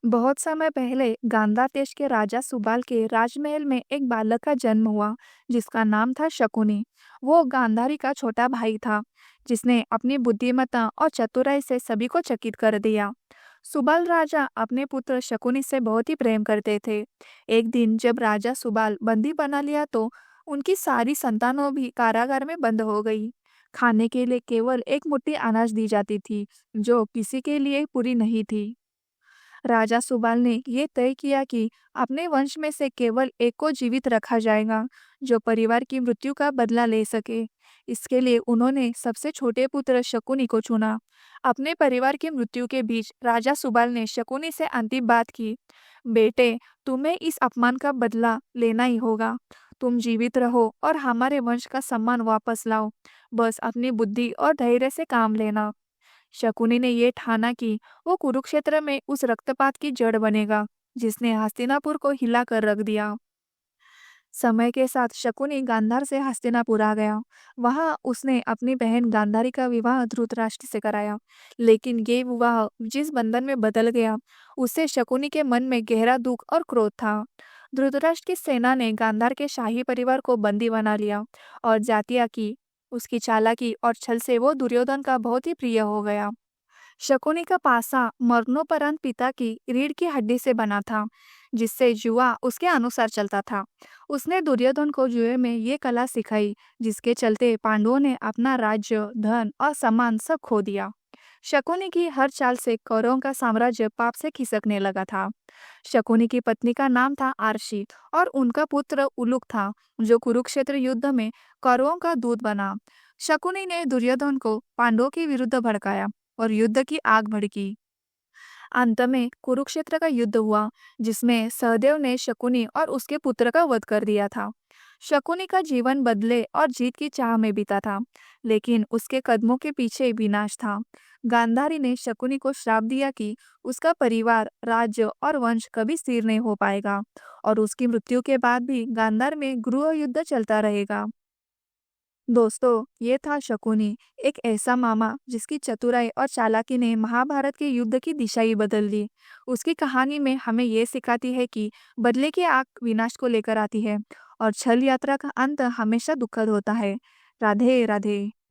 बहुत समय पहले गांधार देश के राजा सुबाल के राजमहल में एक बालक का जन्म हुआ जिसका नाम था शकुनी। वो गांधारी का छोटा भाई था जिसने अपनी बुद्धिमत्ता और चतुराई से सभी को चकित कर दिया। सुबाल राजा अपने पुत्र शकुनी से बहुत ही प्रेम करते थे। एक दिन जब राजा सुबाल बंदी बना लिया तो उनकी सारी संतानों भी कारागार में बंद हो गई। खाने के लिए केवल एक मुट्ठी अनाज दी जाती थी जो किसी के लिए पूरी नहीं थी। राजा सुबाल ने ये तय किया कि अपने वंश में से केवल एक को जीवित रखा जाएगा जो परिवार की मृत्यु का बदला ले सके। इसके लिए उन्होंने सबसे छोटे पुत्र शकुनी को चुना। अपने परिवार की मृत्यु के बीच राजा सुबाल ने शकुनी से अंतिम बात की, बेटे, तुम्हें इस अपमान का बदला लेना ही होगा। तुम जीवित रहो और हमारे वंश का सम्मान वापस लाओ। बस अपनी बुद्धि और धैर्य से काम लेना। शकुनी ने ये ठाना कि वो कुरुक्षेत्र में उस रक्तपात की जड़ बनेगा जिसने हस्तिनापुर को हिला कर रख दिया। समय के साथ शकुनी गांधार से हस्तिनापुर आ गया। वहां उसने अपनी बहन गांधारी का विवाह धृतराष्ट्र से कराया। लेकिन ये विवाह जिस बंधन में बदल गया, उससे शकुनी के मन में गहरा दुख और क्रोध था। धृतराष्ट्र की सेना ने गांधार के शाही परिवार को बंदी बना लिया और जातिया की। उसकी चालाकी और छल से वो दुर्योधन का बहुत ही प्रिय हो गया। शकुनी का पासा मरणोपरांत पिता की रीढ़ की हड्डी से बना था, जिससे जुआ उसके अनुसार चलता था। उसने दुर्योधन को जुए में ये कला सिखाई, जिसके चलते पांडवों ने अपना राज्य, धन और सम्मान सब खो दिया। शकुनी की हर चाल से कौरवों का साम्राज्य पाप से खिसकने लगा था। शकुनी की पत्नी का नाम था आरशी और उनका पुत्र उलुक था, जो कुरुक्षेत्र युद्ध में कौरवों का दूत बना। शकुनी ने दुर्योधन को पांडवों के विरुद्ध भड़काया और युद्ध की आग भड़की। अंत में कुरुक्षेत्र का युद्ध हुआ, जिसमें सहदेव ने शकुनी और उसके पुत्र का वध कर दिया था। शकुनी का जीवन बदले और जीत की चाह में बीता था, लेकिन उसके कदमों के पीछे विनाश था। गांधारी ने शकुनी को श्राप दिया कि उसका परिवार, राज्य और वंश कभी स्थिर नहीं हो पाएगा और उसकी मृत्यु के बाद भी गांधार में गृह युद्ध चलता रहेगा। दोस्तों, ये था शकुनी, एक ऐसा मामा जिसकी चतुराई और चालाकी ने महाभारत के युद्ध की दिशा ही बदल दी। उसकी कहानी में हमें ये सिखाती है कि बदले की आग विनाश को लेकर आती है और छल यात्रा का अंत हमेशा दुखद होता है। राधे राधे।